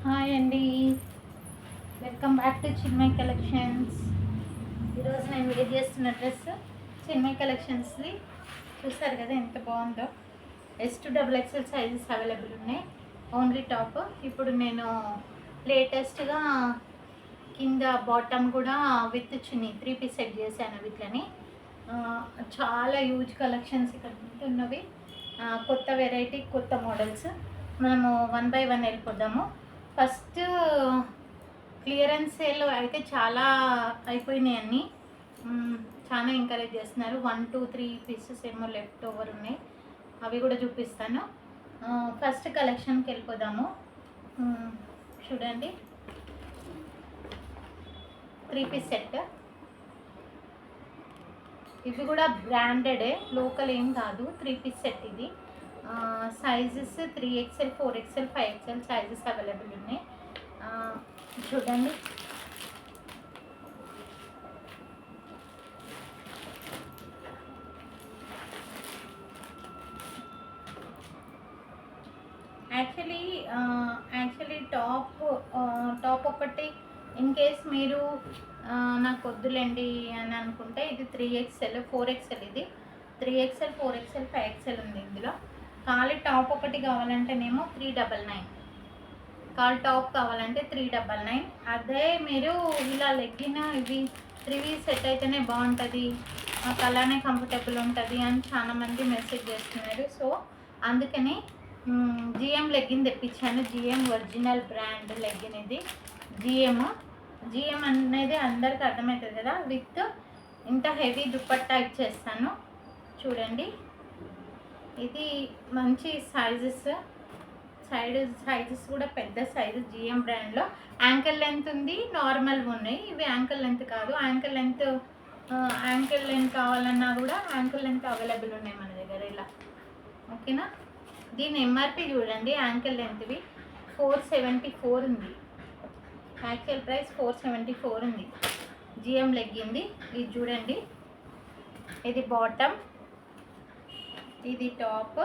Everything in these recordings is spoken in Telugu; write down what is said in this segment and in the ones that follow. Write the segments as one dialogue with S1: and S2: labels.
S1: హాయ్ అండి, welcome back to Chinmay collections. ఈరోజు నేను వేర్ చేస్తున్న డ్రెస్ చిన్మయ్ కలెక్షన్స్ది. చూస్తారు కదా ఎంత బాగుందో. S to XXL sizes available ఉన్నాయి. Only top. ఇప్పుడు నేను లేటెస్ట్గా కింద బాటమ్ కూడా విత్ చున్నీ 3 పీస్ సెట్ చేశాను వీటిని. చాలా హ్యూజ్ కలెక్షన్స్ ఇక్కడ ఉన్నవి. కొత్త వెరైటీ, కొత్త మోడల్స్. మనము 1 by 1 వెళ్ళిపోదాము. ఫస్ట్ క్లియరెన్స్ సేల్ అయితే చాలా అయిపోయినాయి అన్నీ. చాలా ఎంకరేజ్ చేస్తున్నారు. 1 2 3 పీసెస్ ఏమో లెఫ్ట్ ఓవర్ ఉన్నాయి, అవి కూడా చూపిస్తాను. ఫస్ట్ కలెక్షన్కి వెళ్ళిపోదాము. చూడండి, 3 పీస్ సెట్. ఇవి కూడా బ్రాండెడే, లోకల్ ఏం కాదు. 3 పీస్ సెట్ ఇది. Sizes 3XL 4XL 5XL sizes available ఉన్నాయి. చూడండి, యాక్చువల్లీ టాప్ ఒకటి ఇన్ కేస్ మీరు నాకు వద్దులేండి అని అనుకుంటే ఇది 3XL 4XL, ఇది 3XL 4XL 5XL ఉంది. ఇందులో ఖాళీ టాప్ ఒకటి కావాలంటేనేమో 399. ఖాళీ టాప్ కావాలంటే 399. అదే మీరు ఇలా లెగ్గిన ఇవి 3 సెట్ అయితేనే బాగుంటుంది, మాకు అలానే కంఫర్టబుల్ ఉంటుంది అని చాలామంది మెసేజ్ చేస్తున్నారు. సో అందుకని జిఎం లెగ్గిన్ తెప్పించాను. జిఎం ఒరిజినల్ బ్రాండ్ లెగ్గిన్ ఇది. జిఎం అనేది అందరికీ అర్థమవుతుంది కదా. విత్ ఇంత హెవీ దుపట్టా ఇచ్చేస్తాను. చూడండి, ఇది మంచి సైజెస్ కూడా పెద్ద సైజు. జిఎం బ్రాండ్లో యాంకిల్ లెంత్ ఉంది, నార్మల్ ఉన్నాయి. ఇవి యాంకిల్ లెంత్ కాదు. యాంకిల్ లెంత్ కావాలన్నా కూడా యాంకిల్ లెంత్ అవైలబుల్ ఉన్నాయి మన దగ్గర ఇలా. ఓకేనా. దీని ఎంఆర్పి చూడండి. యాంకిల్ లెంత్వి 474 ఉంది. యాక్చువల్ ప్రైస్ 474 ఉంది. జిఎం లెగ్గింది. ఇది చూడండి, ఇది బాటమ్, ఇది టాప్.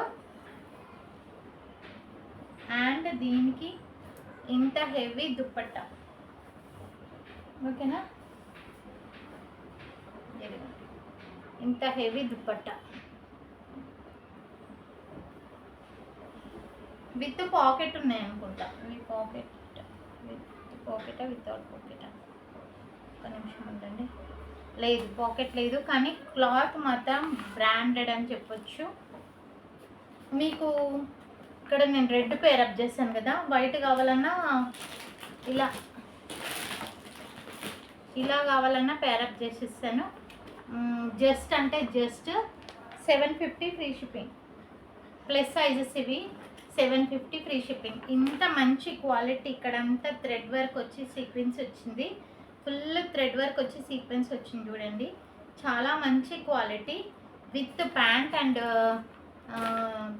S1: అండ్ దీనికి ఇంత హెవీ దుప్పట్టా. ఓకేనా, ఇంత హెవీ దుప్పట్టా విత్ పాకెట్ ఉన్నాయి అనుకుంటా. విత్ పాకెటా వితౌట్ పాకెటా? ఒక నిమిషం ఉండండి. లేదు, పాకెట్ లేదు, కానీ క్లాత్ మాత్రం బ్రాండెడ్ అని చెప్పొచ్చు. మీకు ఇక్కడ నేను రెడ్ పేరప్ చేశాను కదా, వైట్ కావాలన్నా ఇలా కావాలన్నా పేరప్ చేసిస్తాను. Just 750 free shipping. Plus sizes ఇవి 750 ఫ్రీ షిప్పింగ్. ఇంత మంచి క్వాలిటీ. ఇక్కడంతా థ్రెడ్ వర్క్ వచ్చి సీక్వెన్స్ వచ్చింది. ఫుల్ థ్రెడ్ వర్క్ వచ్చి సీక్వెన్స్ వచ్చింది. చూడండి, చాలా మంచి quality. With pant and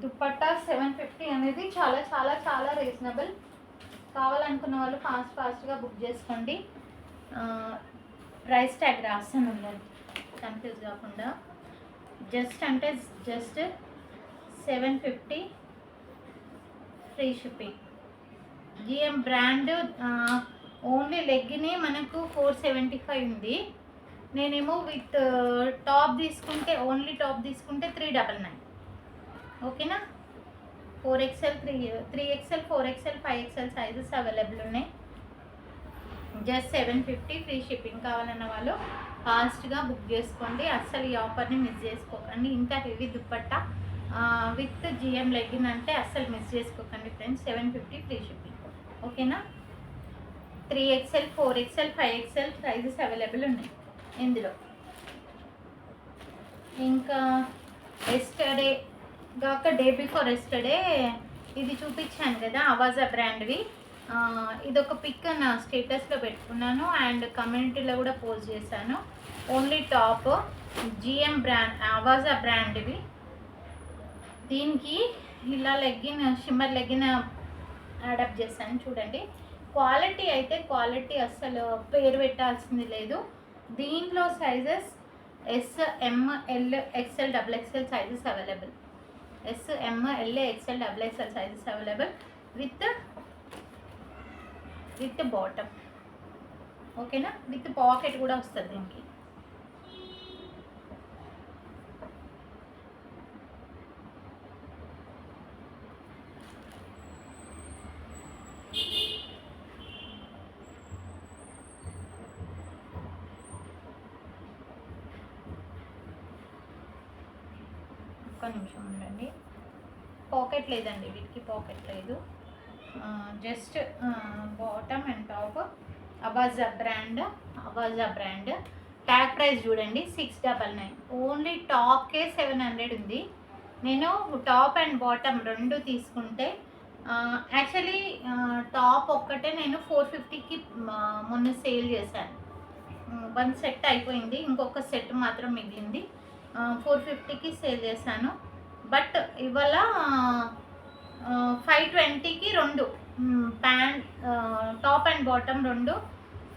S1: dupatta 750 అనేది చాలా చాలా చాలా రీజనబుల్. కావాలనుకున్న వాళ్ళు ఫాస్ట్గా బుక్ చేసుకోండి. ప్రైస్ ట్యాగ్ రాస్తాను, ఉండండి కన్ఫ్యూజ్ కాకుండా. Just 750 free shipping. GM brand. Only లెగ్గినే మనకు 475 ఉంది. నేనేమో విత్ టాప్ తీసుకుంటే, ఓన్లీ టాప్ తీసుకుంటే 399. ఓకేనా. 4XL 3XL 4XL 5XL sizes available ఉన్నాయి. Just 750 free shipping. కావాలన్న వాళ్ళు ఫాస్ట్గా బుక్ చేసుకోండి. అస్సలు ఈ ఆఫర్ని మిస్ చేసుకోకండి. ఇంత heavy dupatta with GM legging అంటే అస్సలు మిస్ చేసుకోకండి ఫ్రెండ్స్. 750 free shipping. ఓకేనా. 3XL 4XL 5XL sizes available ఉన్నాయి ఇందులో. ఇంకా ఎస్టర్డే కాక డే బిఫోర్ ఎస్టర్డే ఇది చూపించాను కదా, అవాజా బ్రాండ్వి. ఇది ఒక పిక్ నా స్టేటస్లో పెట్టుకున్నాను అండ్ కమ్యూనిటీలో కూడా పోస్ట్ చేశాను. Only top, GM brand, Avaasa బ్రాండ్వి. దీనికి ఇలా లెగ్గిన్, షిమ్మర్ లెగ్గిన్ అడాప్ట్ చేశాను. చూడండి, క్వాలిటీ అస్సలు పేరు పెట్టాల్సింది లేదు. దీంట్లో sizes S, M, L, XL, XXL sizes available. S, M, L, XL, XXL sizes available with with bottom. ఓకేనా, విత్ పాకెట్ కూడా వస్తుంది దీనికి. ఒక్క నిమిషం ఉండండి. పాకెట్ లేదండి, వీటికి పాకెట్ లేదు. Just bottom and top. Avaasa brand. Tag price చూడండి 699. ఓన్లీ టాప్కే 700 ఉంది. నేను టాప్ అండ్ బాటమ్ రెండు తీసుకుంటే యాక్చువల్లీ టాప్ ఒక్కటే నేను 450కి మొన్న సేల్ చేశాను. 1 సెట్ అయిపోయింది, ఇంకొక సెట్ మాత్రం మిగిలింది. 450కి సేల్ చేశాను. బట్ ఇవాళ 520కి రెండు ప్యాంట్, టాప్ అండ్ బాటమ్ రెండు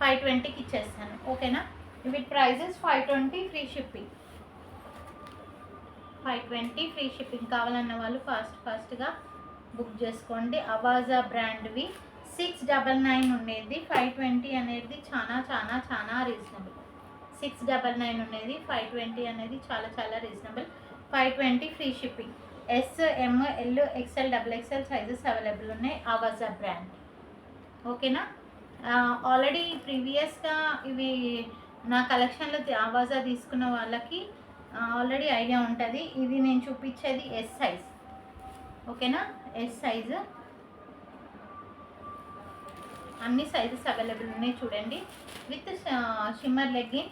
S1: 520కి ఇచ్చేస్తాను. ఓకేనా, వీటి prices 520 free shipping. 520 free shipping. కావాలన్న వాళ్ళు ఫాస్ట్గా బుక్ చేసుకోండి. అవాజా బ్రాండ్వి 699 ఉండేది, 520 అనేది చాలా రీజనబుల్. 699 ఉండేది, 520 అనేది చాలా reasonable. 520 free shipping. S, M, L, XL, XXL sizes available ఉన్నాయి అవాజా బ్రాండ్. ఓకేనా, ఆల్రెడీ ప్రీవియస్గా ఇవి నా కలెక్షన్లో అవాజా తీసుకున్న వాళ్ళకి ఆల్రెడీ ఐడియా ఉంటుంది. ఇది నేను చూపించేది ఎస్ సైజ్. ఓకేనా, ఎస్ సైజు. అన్ని సైజెస్ అవైలబుల్ ఉన్నాయి చూడండి. With shimmer legging.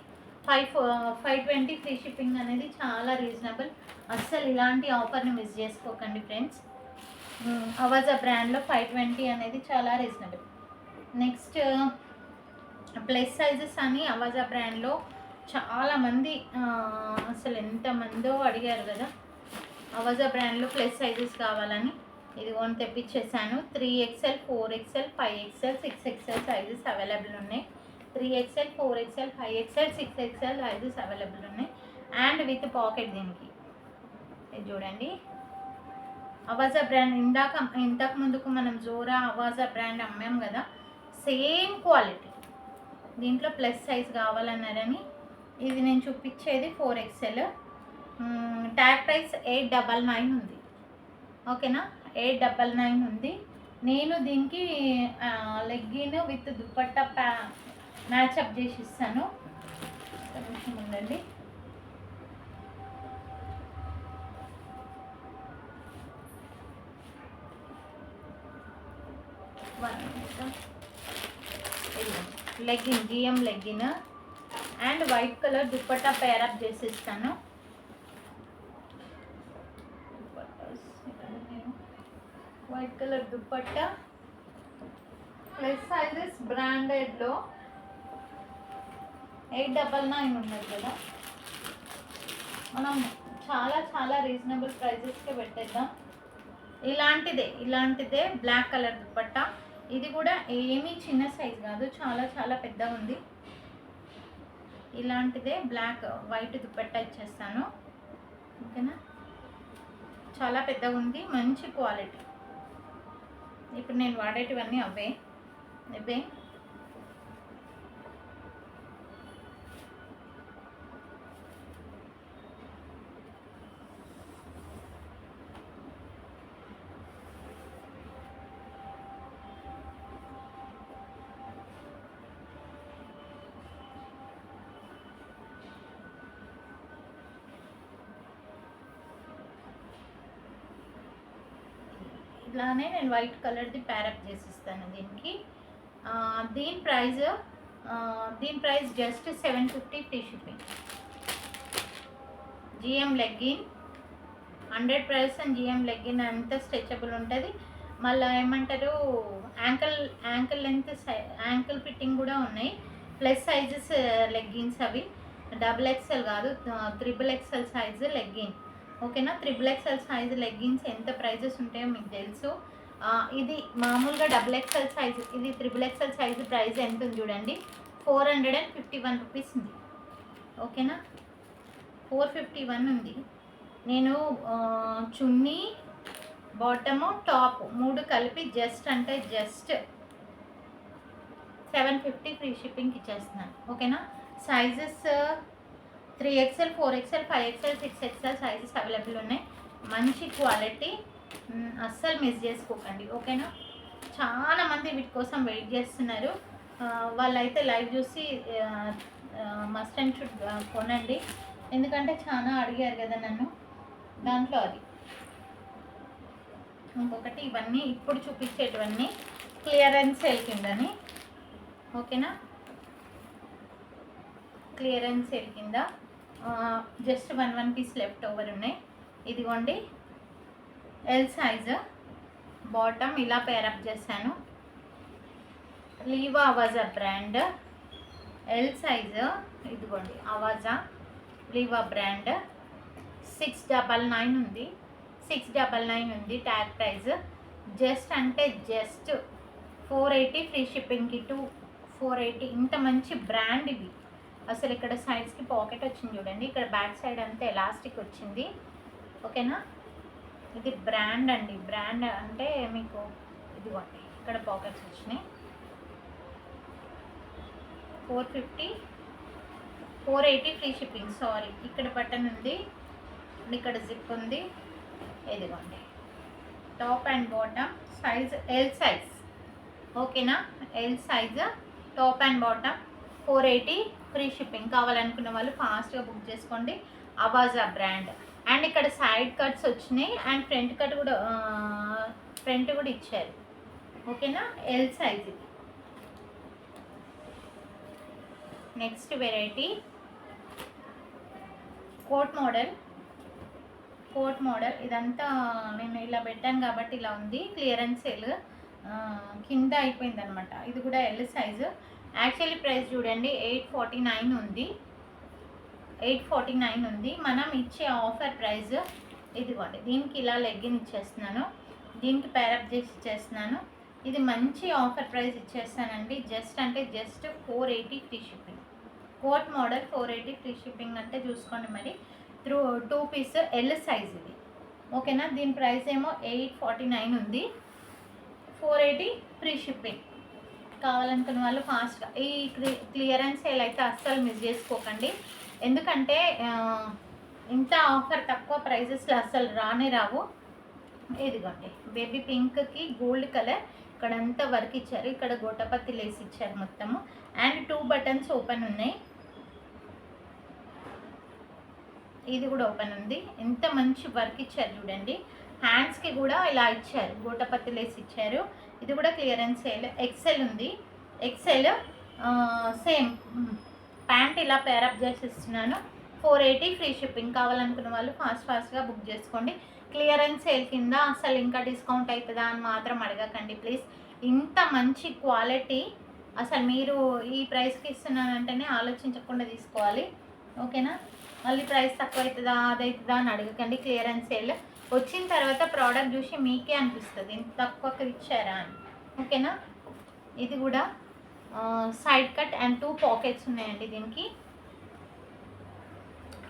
S1: 520 free shipping అనేది చాలా రీజనబుల్. అస్సలు ఇలాంటి ఆఫర్ని మిస్ చేసుకోకండి ఫ్రెండ్స్. అవాజా బ్రాండ్లో 520 అనేది చాలా రీజనబుల్. నెక్స్ట్ ప్లస్ సైజెస్ అని అవాజా బ్రాండ్లో చాలామంది అసలు ఎంతమందో అడిగారు కదా అవాజా బ్రాండ్లో ప్లస్ సైజెస్ కావాలని. ఇదిగోని తెప్పించేసాను. 3XL, 4XL, 5XL, 6XL sizes available ఉన్నాయి. 3XL, 4XL, 5XL, 6XL sizes available ఉన్నాయి. అండ్ విత్ పాకెట్ దీనికి. ఇది చూడండి, అవాజా బ్రాండ్. ఇంతకు ముందుకు మనం జోరా అవాజా బ్రాండ్ అమ్మాం కదా, సేమ్ క్వాలిటీ. దీంట్లో ప్లస్ సైజ్ కావాలన్నారని ఇది నేను చూపించేది 4XL. ట్యాగ్ ప్రైస్ 899 ఉంది. ఓకేనా, 899 ఉంది. నేను దీనికి లెగ్గిన్ విత్ దుపట్టా మ్యాచప్ చేసి ఇస్తాను. కొంచెం ఉండండి. Legging, GM legging and white colour dupatta pair up చేసి ఇస్తాను. White colour dupatta plus sizes బ్రాండెడ్లో 899 ఉన్నది కదా. మనం చాలా రీజనబుల్ ప్రైజెస్కే పెట్టేద్దాం. ఇలాంటిదే బ్లాక్ కలర్ దుపట్టా. ఇది కూడా ఏమీ చిన్న సైజ్ కాదు, చాలా పెద్ద ఉంది. ఇలాంటిదే బ్లాక్ వైట్ దుపట్టా ఇచ్చేస్తాను. ఓకేనా, చాలా పెద్దగా ఉంది, మంచి క్వాలిటీ. ఇప్పుడు నేను వాడేటివన్నీ అవే. ఇట్లానే నేను వైట్ కలర్ది ప్యారప్ చేసిస్తాను దీనికి. దీని price just 750 free shipping. GM legging 100% GM legging అంతా స్ట్రెచబుల్ ఉంటుంది. మళ్ళీ ఏమంటారు, యాంకిల్ లెంత్ యాంకిల్ ఫిట్టింగ్ కూడా ఉన్నాయి. ప్లస్ సైజెస్ లెగ్గిన్స్ అవి. XXL కాదు, XXL సైజు లెగ్గిన్. ఓకేనా, XXL సైజు లెగ్గిన్స్ ఎంత ప్రైజెస్ ఉంటాయో మీకు తెలుసు. ఇది మామూలుగా XXL సైజు, ఇది XXL సైజు ప్రైస్ ఎంత ఉంది చూడండి, 451 రూపీస్ ఉంది. ఓకేనా, 451 ఉంది. నేను చున్నీ, బాటము, టాప్ 3 కలిపి జస్ట్ 750 ఫ్రీ షిప్పింగ్కి ఇచ్చేస్తున్నాను. ఓకేనా. Sizes 3XL, 4XL, 5XL, 6XL sizes available ఉన్నాయి. మంచి క్వాలిటీ, అస్సలు మిస్ చేసుకోకండి. ఓకేనా. చాలామంది వీటి కోసం వెయిట్ చేస్తున్నారు. వాళ్ళైతే లైవ్ చూసి మస్ట్ అండ్ షుడ్ కొనండి. ఎందుకంటే చాలా అడిగారు కదా నన్ను, దాంట్లో అది. ఇంకొకటి ఇవన్నీ ఇప్పుడు చూపించేటివన్నీ క్లియరెన్స్ సేల్ కిందని. ఓకేనా. క్లియరెన్స్ సేల్ కింద just one piece left over ఉన్నాయి. ఇదిగోండి ఎల్ సైజ్ బాటమ్ ఇలా పేరప్ చేశాను. Liva Avaasa brand L size. ఇదిగోండి అవాజా లీవా బ్రాండ్ 699 ఉంది. 699 ఉంది. ట్యాగ్ ప్రైస్ జస్ట్ అంటే జస్ట్ 480 ఫ్రీ షిప్పింగ్కి. 480. ఇంత మంచి బ్రాండ్ ఇవి. అసలు ఇక్కడ సైడ్స్కి పాకెట్ వచ్చింది చూడండి. ఇక్కడ బ్యాక్ సైడ్ అంతా ఎలాస్టిక్ వచ్చింది. ఓకేనా. ఇది బ్రాండ్ అండి. బ్రాండ్ అంటే మీకు ఇదిగోండి ఇక్కడ పాకెట్స్ వచ్చినాయి. 480 ఫ్రీ షిప్పింగ్. సారీ, ఇక్కడ బటన్ ఉంది, ఇక్కడ జిప్ ఉంది. ఇదిగోండి top and bottom size L size. ఓకేనా. L size top and bottom 480 free shipping. కావాలనుకున్న వాళ్ళు ఫాస్ట్గా బుక్ చేసుకోండి. అవాజా బ్రాండ్. అండ్ ఇక్కడ సైడ్ కట్స్ వచ్చినాయి అండ్ ఫ్రంట్ కూడా ఇచ్చారు. ఓకేనా. ఎల్ సైజ్ ఇది. Next variety coat model. ఇదంతా నేను ఇలా పెట్టాను కాబట్టి ఇలా ఉంది. క్లియరెన్స్ సేల్ కింద అయిపోయింది అనమాట. ఇది కూడా ఎల్ సైజు. యాక్చువల్లీ ప్రైస్ చూడండి 849 ఉంది. 849 ఉంది. మనం ఇచ్చే ఆఫర్ ప్రైస్ ఇదిగోండి. దీనికి ఇలా లెగ్గిన్ ఇచ్చేస్తున్నాను, దీనికి పేరప్ చేసి ఇచ్చేస్తున్నాను. ఇది మంచి ఆఫర్ ప్రైస్ ఇచ్చేస్తానండి. జస్ట్ అంటే just 480 free shipping. Coat model 480 free shipping అంటే చూసుకోండి మరి. 2 పీస్ ఎల్ సైజ్ ఇది. ఓకేనా. దీని ప్రైస్ ఏమో 849 ఉంది. 480 ఫ్రీ షిప్పింగ్. కావాలనుకున్న వాళ్ళు ఫాస్ట్గా ఈ క్లియరెన్స్ సేల్ అయితే అస్సలు మిస్ చేసుకోకండి. ఎందుకంటే ఇంత ఆఫర్ తక్కువ ప్రైజెస్లో అస్సలు రావు. ఇదిగోండి బేబీ పింక్కి గోల్డ్ కలర్ ఇక్కడంతా వర్క్ ఇచ్చారు. ఇక్కడ గోటపత్తి లేసి ఇచ్చారు మొత్తము. అండ్ 2 బటన్స్ ఓపెన్ ఉన్నాయి. ఇది కూడా ఓపెన్ ఉంది. ఎంత మంచి వర్క్ ఇచ్చారు చూడండి. హ్యాండ్స్కి కూడా ఇలా ఇచ్చారు, గోటపత్తి లేసి ఇచ్చారు. ఇది కూడా క్లియరెన్స్ సేల్. ఎక్సెల్ ఉంది. ఎక్సెల్ సేమ్ ప్యాంట్ ఇలా పేరప్ చేసి ఇస్తున్నాను. 480 ఫ్రీ షిప్పింగ్. కావాలనుకున్న వాళ్ళు ఫాస్ట్గా బుక్ చేసుకోండి. క్లియరెన్స్ సేల్ కింద. అసలు ఇంకా డిస్కౌంట్ అవుతుందా అని మాత్రం అడగకండి ప్లీజ్. ఇంత మంచి క్వాలిటీ అసలు మీరు ఈ ప్రైస్కి ఇస్తున్నానంటేనే ఆలోచించకుండా తీసుకోవాలి. ఓకేనా. మళ్ళీ ప్రైస్ తక్కువ అవుతుందా అదవుతుందా అని అడగకండి. క్లియరెన్స్ సేల్ వచ్చిన తర్వాత ప్రోడక్ట్ చూసి మీకే అనిపిస్తుంది ఇంత తక్కువకి ఇచ్చారా అని. ఓకేనా. ఇది కూడా సైడ్ కట్ అండ్ 2 పాకెట్స్ ఉన్నాయండి. దీనికి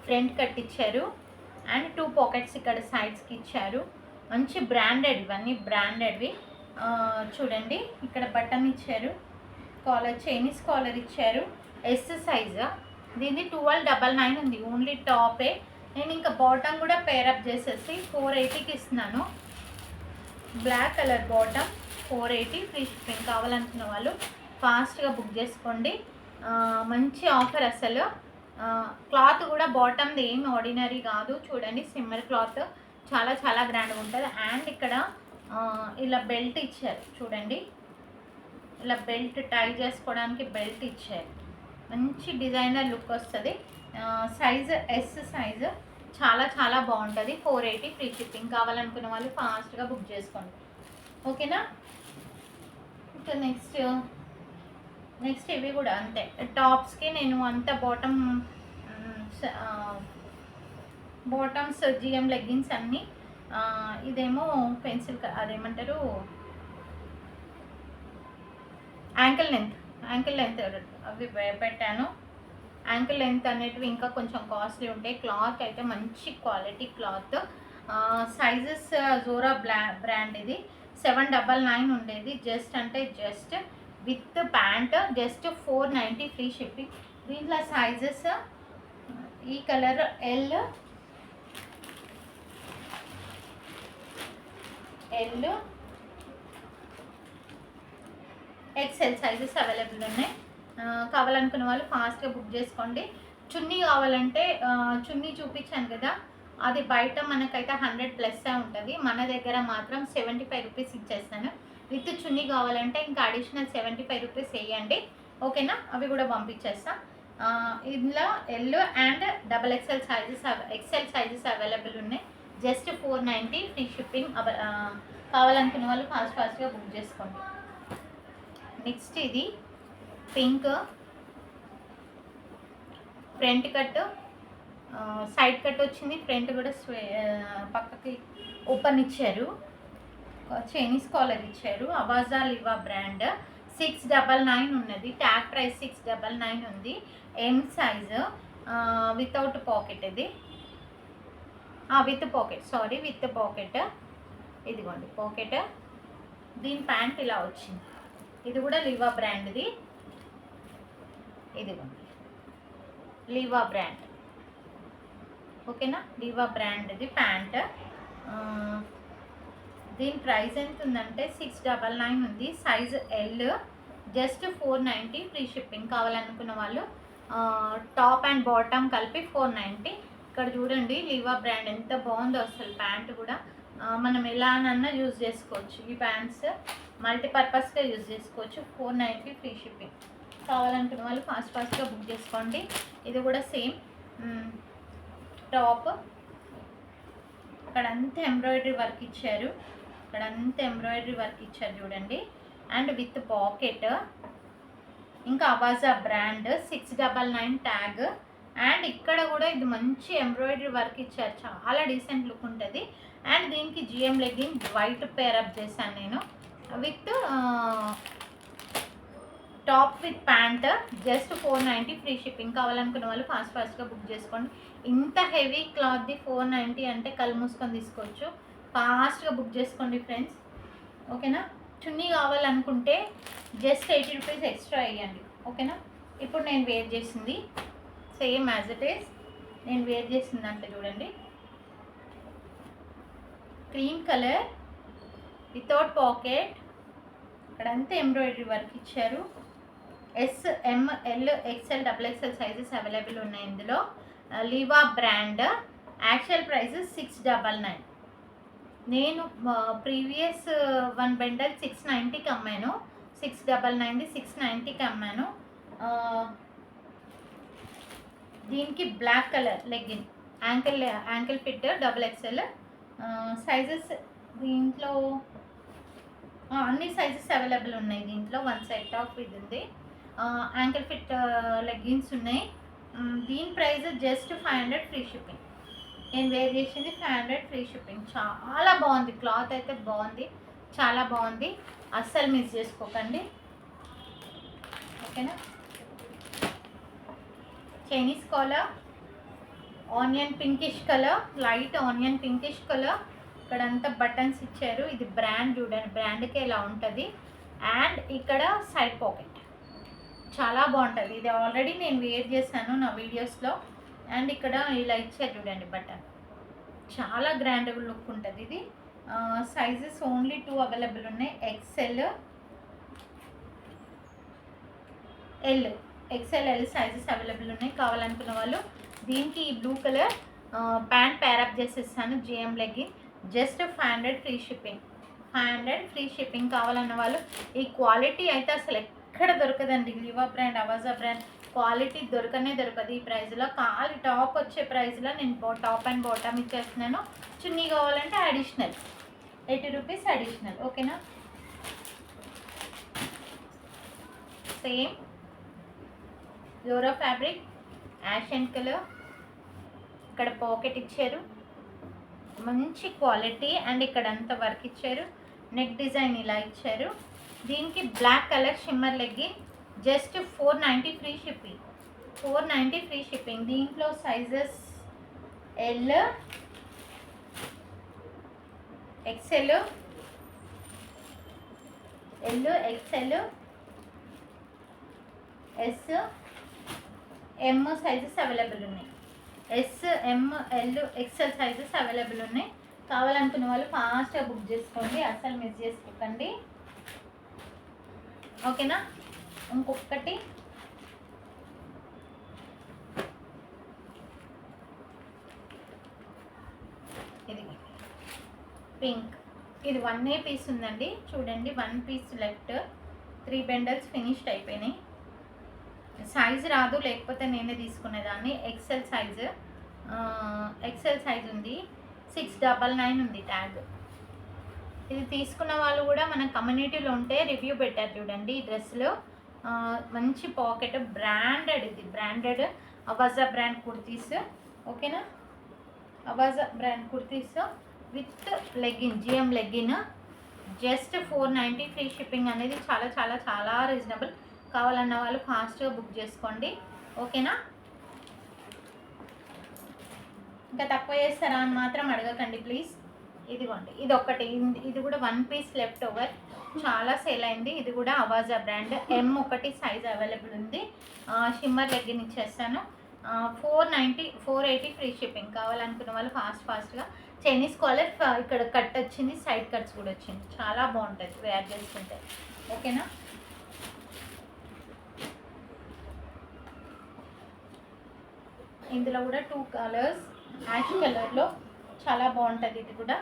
S1: ఫ్రంట్ కట్ ఇచ్చారు అండ్ 2 పాకెట్స్ ఇక్కడ సైడ్స్కి ఇచ్చారు. మంచి బ్రాండెడ్, ఇవన్నీ బ్రాండెడ్వి. చూడండి ఇక్కడ బటన్ ఇచ్చారు, కాలర్ చైనీస్ కాలర్ ఇచ్చారు. S size. దీన్ని 1299 ఉంది. ఓన్లీ టాపే. నేను ఇంకా బాటమ్ కూడా పేరప్ చేసేసి 480కి ఇస్తున్నాను. Black colour bottom 480 free shipping. కావాలనుకున్న వాళ్ళు ఫాస్ట్గా బుక్ చేసుకోండి. మంచి ఆఫర్ అసలు. క్లాత్ కూడా బాటమ్ది ఏం ఆర్డినరీ కాదు. చూడండి సిమ్మర్ క్లాత్ చాలా చాలా గ్రాండ్గా ఉంటుంది. అండ్ ఇక్కడ ఇలా బెల్ట్ ఇచ్చారు చూడండి. ఇలా బెల్ట్ టై చేసుకోవడానికి బెల్ట్ ఇచ్చారు. మంచి డిజైనర్ లుక్ వస్తుంది. Size yes size. చాలా చాలా బాగుంటుంది. 480 ఫ్రీ షిప్పింగ్. కావాలనుకున్న వాళ్ళు ఫాస్ట్గా బుక్ చేసుకోండి. ఓకేనా. ఇంకా నెక్స్ట్ ఇవి కూడా అంతే. టాప్స్కి నేను అంత బాటమ్స్ జిఎం లెగ్గిన్స్ అన్నీ. ఇదేమో పెన్సిల్ అదేమంటారు యాంకిల్ లెంత్ అవి పెట్టాను. యాంకిల్ లెంత్ అనేటివి ఇంకా కొంచెం కాస్ట్లీ ఉంటాయి. క్లాత్ అయితే మంచి క్వాలిటీ క్లాత్. సైజెస్ జోరా బ్రాండ్. ఇది 799 ఉండేది. జస్ట్ అంటే just with pant just 490 free shipping. దీంట్లో సైజెస్ ఈ colour L XL sizes available ఉన్నాయి. కావాలనుకున్న వాళ్ళు ఫాస్ట్గా బుక్ చేసుకోండి. చున్నీ కావాలంటే చున్నీ చూపించాను కదా, అది బయట మనకైతే 100+ ఉంటుంది. మన దగ్గర మాత్రం 75 రూపీస్ ఇచ్చేస్తాను. విత్ చున్నీ కావాలంటే ఇంకా అడిషనల్ 75 రూపీస్ వేయండి, ఓకేనా? అవి కూడా పంపించేస్తా. ఇందులో L and XXL sizes available ఉన్నాయి. Just 490 free shipping. కావాలనుకున్న వాళ్ళు ఫాస్ట్గా బుక్ చేసుకోండి. నెక్స్ట్ ఇది pink front cut, side cut వచ్చింది. ఫ్రంట్ కూడా పక్కకి ఓపెన్ ఇచ్చారు. చైనీస్ కాలర్ ఇచ్చారు. అవాజా లివా బ్రాండ్. 699 ఉన్నది. ట్యాగ్ ప్రైస్ 699 ఉంది. ఎమ్ సైజ్ వితౌట్ పాకెట్. ఇది విత్ పాకెట్. ఇదిగోండి పాకెట్. దీని ప్యాంట్ ఇలా వచ్చింది. ఇది కూడా లివా బ్రాండ్ది. ఇదిగోండి లివా బ్రాండ్, ఓకేనా? లివా బ్రాండ్ది ప్యాంట్. దీని ప్రైస్ ఎంత ఉందంటే 699 ఉంది. Size L. Just 490 free shipping. కావాలనుకున్న వాళ్ళు టాప్ అండ్ బాటమ్ కలిపి 490. ఇక్కడ చూడండి లివా బ్రాండ్ ఎంత బాగుందో అసలు. ప్యాంట్ కూడా మనం ఎలానన్నా యూజ్ చేసుకోవచ్చు. ఈ ప్యాంట్స్ మల్టీపర్పస్గా యూజ్ చేసుకోవచ్చు. 490 ఫ్రీ షిప్పింగ్. కావాలనుకున్న వాళ్ళు ఫాస్ట్గా బుక్ చేసుకోండి. ఇది కూడా సేమ్ టాప్. ఇక్కడ అంతా ఎంబ్రాయిడరీ వర్క్ ఇచ్చారు. చూడండి. And with pocket. ఇంకా అవాజా బ్రాండ్ 699 ట్యాగ్. అండ్ ఇక్కడ కూడా ఇది మంచి ఎంబ్రాయిడరీ వర్క్ ఇచ్చారు. చాలా డీసెంట్ లుక్ ఉంటుంది. అండ్ దీనికి జిఎం లెగ్గిన్ వైట్ పేరప్ చేశాను నేను. With top with pant. Just 490 free shipping. కావాలనుకున్న వాళ్ళు ఫాస్ట్గా బుక్ చేసుకోండి. ఇంత హెవీ క్లాత్ది 490 అంటే కళ్ళు మూసుకొని తీసుకోవచ్చు. ఫాస్ట్గా బుక్ చేసుకోండి ఫ్రెండ్స్, ఓకేనా? చున్నీ కావాలనుకుంటే జస్ట్ 80 రూపీస్ ఎక్స్ట్రా వేయండి, ఓకేనా? ఇప్పుడు నేను వేర్ చేసింది సేమ్ యాజ్ ఇట్ ఈస్. నేను వేర్ చేసింది అంటే చూడండి, క్రీమ్ కలర్ వితౌట్ పాకెట్. ఇక్కడంతా ఎంబ్రాయిడరీ వర్క్ ఇచ్చారు. Yes, M, L, XXL sizes available ఉన్నాయి ఇందులో. లివా బ్రాండ్. Actual price 699. నేను ప్రీవియస్ 1 బండల్ 690కి అమ్మాను. 699ది 690కి అమ్మాను. దీనికి black colour legging, ankle fit XXL sizes. దీంట్లో అన్ని సైజెస్ అవైలబుల్ ఉన్నాయి. దీంట్లో 1 సెట్ ఆఫ్ ఇది ఉంది. యాంకిల్ ఫిట్ లెగ్గిన్స్ ఉన్నాయి. దీని ప్రైస్ జస్ట్ 500 ఫ్రీ షిప్పింగ్. నేను వేర్ చేసింది 500 ఫ్రీ షిప్పింగ్. చాలా బాగుంది క్లాత్ అయితే, బాగుంది, చాలా బాగుంది. అస్సలు మిస్ చేసుకోకండి, ఓకేనా? Chinese collar, onion pinkish colour, light onion pinkish colour. ఇక్కడంతా బటన్స్ ఇచ్చారు. ఇది బ్రాండ్ చూడండి, బ్రాండ్కే ఇలా ఉంటుంది. అండ్ ఇక్కడ సైడ్ పాకెట్ చాలా బాగుంటుంది. ఇది ఆల్రెడీ నేను వేర్ చేశాను నా వీడియోస్లో. అండ్ ఇక్కడ ఇలా ఇచ్చారు చూడండి బటన్. చాలా గ్రాండ్ లుక్ ఉంటుంది ఇది. సైజెస్ ఓన్లీ 2 అవైలబుల్ ఉన్నాయి. XL, L సైజెస్ అవైలబుల్ ఉన్నాయి. కావాలనుకున్న వాళ్ళు దీనికి ఈ బ్లూ కలర్ ప్యాంట్ ప్యారప్ చేసేస్తాను. GM legging. Just 500 free shipping. 500 free shipping. కావాలన్న వాళ్ళు ఈ క్వాలిటీ అయితే అసలు ఎక్కడ దొరకదండి. లివా బ్రాండ్, అవాజా బ్రాండ్ క్వాలిటీ దొరకదు ఈ ప్రైస్లో. ఖాళీ టాప్ వచ్చే ప్రైస్లో నేను టాప్ అండ్ బాటమ్ ఇచ్చేస్తున్నాను. చున్నీ కావాలంటే అడిషనల్ 80 రూపీస్ అడిషనల్, ఓకేనా? సేమ్ జోరా ఫ్యాబ్రిక్, యాష్ కలర్. ఇక్కడ పాకెట్ ఇచ్చారు, మంచి క్వాలిటీ. అండ్ ఇక్కడ అంతా వర్క్ ఇచ్చారు. నెక్ డిజైన్ ఇలా ఇచ్చారు. దీనికి black colour shimmer legging. Just 490 free shipping. 490 free shipping. దీంట్లో sizes L, XL, S, M sizes available ఉన్నాయి. S, M, L, XL sizes available ఉన్నాయి. కావాలనుకున్న వాళ్ళు ఫాస్ట్గా బుక్ చేసుకోండి, అస్సలు మిస్ చేసుకోకండి. ఓకేనా. ఇంకొకటి ఇది పింక్, ఇది 1A పీస్ ఉందండి. చూడండి, 1 పీస్ లెఫ్ట్, 3 బండల్స్ ఫినిష్డ్ అయిపోయినాయి. సైజ్ రాదు, లేకపోతే నేనే తీసుకునేదాన్ని. ఎక్సెల్ సైజ్ ఉంది. 699 ఉంది ట్యాగ్. ఇది తీసుకున్న వాళ్ళు కూడా మన కమ్యూనిటీలో ఉంటే రివ్యూ పెట్టారు చూడండి. ఈ డ్రెస్లో మంచి పాకెట్, బ్రాండెడ్, ఇది బ్రాండెడ్ అవాజా బ్రాండ్ కుర్తీస్. ఓకేనా, Avaasa brand kurtis with legging, GM legging. Just 490 free shipping అనేది చాలా చాలా చాలా రీజనబుల్. కావాలన్న వాళ్ళు ఫాస్ట్గా బుక్ చేసుకోండి. ఓకేనా. ఇంకా తక్కువ చేస్తారా అని మాత్రం అడగకండి ప్లీజ్. ఇదిగోండి, ఇది ఒకటి, ఇది కూడా 1 పీస్ లెఫ్ట్ ఓవర్, చాలా సేల్ అయింది. ఇది కూడా అవాజా బ్రాండ్. ఎమ్ ఒకటి సైజ్ అవైలబుల్ ఉంది. షిమ్మర్ లెగ్గిన్ ఇచ్చేస్తాను. 480 ఫ్రీ షిప్పింగ్. కావాలనుకున్న వాళ్ళు ఫాస్ట్గా. చైనీస్ కాలర్, ఇక్కడ కట్ వచ్చింది, సైడ్ కట్స్ కూడా వచ్చింది. చాలా బాగుంటుంది వేర్ చేసుకుంటే. ఓకేనా. ఇందులో కూడా 2 కలర్స్, యాష్ కలర్లో చాలా బాగుంటుంది. ఇది కూడా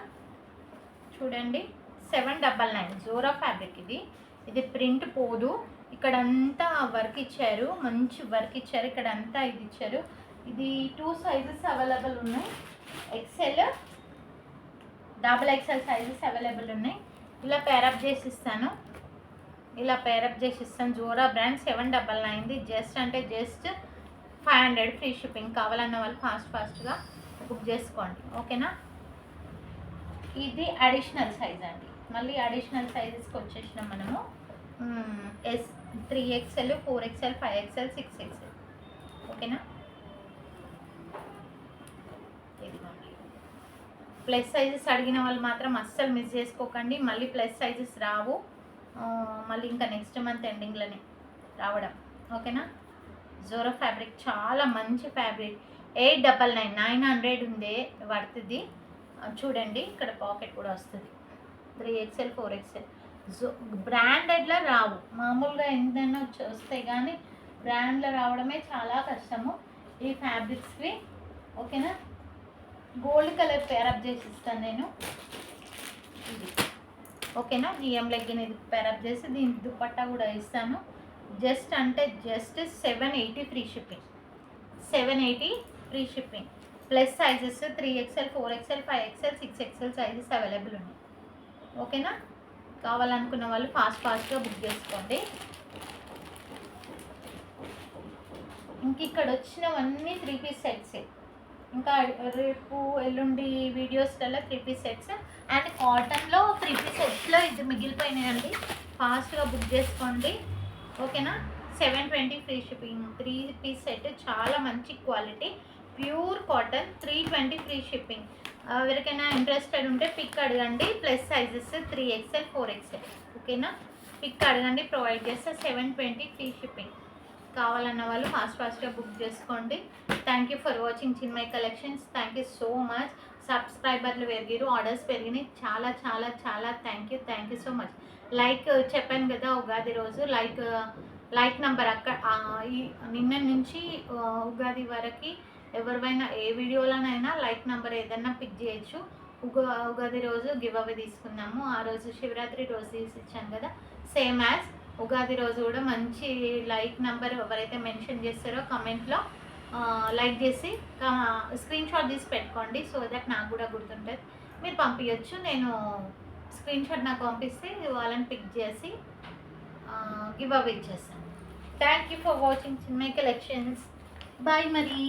S1: చూడండి, 799 జోరా ఫ్యాబ్రిక్. ఇది ప్రింట్ పోదు. ఇక్కడంతా వర్క్ ఇచ్చారు, మంచి వర్క్ ఇచ్చారు. ఇక్కడంతా ఇది ఇచ్చారు. ఇది 2 సైజెస్ అవైలబుల్ ఉన్నాయి. ఎక్సెల్, XXL సైజెస్ అవైలబుల్ ఉన్నాయి. ఇలా పేరప్ చేసి ఇస్తాను, జోరా బ్రాండ్. 799 జస్ట్ అంటే జస్ట్ 500 ఫ్రీ షిప్పింగ్. కావాలన్న వాళ్ళు ఫాస్ట్గా బుక్ చేసుకోండి. ఓకేనా. ఇది అడిషనల్ సైజ్ అండి. మళ్ళీ అడిషనల్ సైజెస్కి వచ్చేసినాం మనము. Yes, 3XL, 4XL, 5XL, 6XL. ఓకేనా. ఇదిగోండి, ప్లస్ సైజెస్ అడిగిన వాళ్ళు మాత్రం అస్సలు మిస్ చేసుకోకండి. మళ్ళీ ప్లస్ సైజెస్ రావు, మళ్ళీ ఇంకా నెక్స్ట్ మంత్ ఎండింగ్లోనే రావడం. ఓకేనా. జోరా ఫ్యాబ్రిక్ చాలా మంచి ఫ్యాబ్రిక్. 899, 900 ఉంది పడుతుంది. చూడండి, ఇక్కడ పాకెట్ కూడా వస్తుంది. 3XL, 4XL. బ్రాండెడ్లో రావు, మామూలుగా ఎంతైనా వస్తాయి కానీ బ్రాండ్లో రావడమే చాలా కష్టము ఈ ఫ్యాబ్రిక్స్కి. ఓకేనా. గోల్డ్ కలర్ పేరప్ చేసి ఇస్తాను నేను. ఇది ఓకేనా. జిఎం లెగ్గిన్ ఇది పేరప్ చేసి దీనికి దుపట్టా కూడా ఇస్తాను. జస్ట్ అంటే just 780 free shipping. 780 free shipping. Plus sizes 3XL, 4XL, 5XL, 6XL sizes available ఉన్నాయి. ఓకేనా. కావాలనుకున్న వాళ్ళు ఫాస్ట్గా బుక్ చేసుకోండి. ఇంక ఇక్కడ వచ్చినవన్నీ 3 పీస్ సెట్సే. ఇంకా రేపు ఎల్లుండి వీడియోస్లలో 3 పీస్ సెట్స్ అండ్ కాటన్లో 3 పీస్ సెట్స్లో ఇది మిగిలిపోయినాయండి. ఫాస్ట్గా బుక్ చేసుకోండి. ఓకేనా. 720 ఫ్రీ షిప్పింగ్. 3 పీస్ సెట్, చాలా మంచి quality, pure cotton. 320 free shipping. ఎవరికైనా ఇంట్రెస్టెడ్ ఉంటే పిక్ అడగండి. Plus sizes 3XL, 4XL. ఓకేనా. పిక్ అడగండి, ప్రొవైడ్ చేస్తే 720 ఫ్రీ షిప్పింగ్. కావాలన్న వాళ్ళు ఫాస్ట్గా బుక్ చేసుకోండి. Thank you for watching Chinmayi collections. Thank you so much. సబ్స్క్రైబర్లు పెరిగారు, ఆర్డర్స్ పెరిగినాయి. చాలా చాలా చాలా thank you so much. Like చెప్పాను కదా, ఉగాది రోజు లైక్ నెంబర్ నిన్న నుంచి ఉగాది వరకు ఎవరివైనా ఏ వీడియోలోనైనా లైక్ నెంబర్ ఏదైనా పిక్ చేయొచ్చు. ఉగాది రోజు గివ్ అవే తీసుకున్నాము. ఆ రోజు శివరాత్రి రోజు తీసి ఇచ్చాను కదా, సేమ్ యాజ్ ఉగాది రోజు కూడా మంచి లైక్ నెంబర్ ఎవరైతే మెన్షన్ చేస్తారో కమెంట్లో లైక్ చేసి స్క్రీన్ షాట్ తీసి పెట్టుకోండి. సో దట్ నాకు కూడా గుర్తుంటుంది, మీరు పంపించచ్చు. నేను స్క్రీన్ షాట్ నాకు పంపిస్తే వాళ్ళని పిక్ చేసి గివ్ అవే ఇచ్చేస్తాను. Thank you for watching Chinmayi collections. Bye మరి.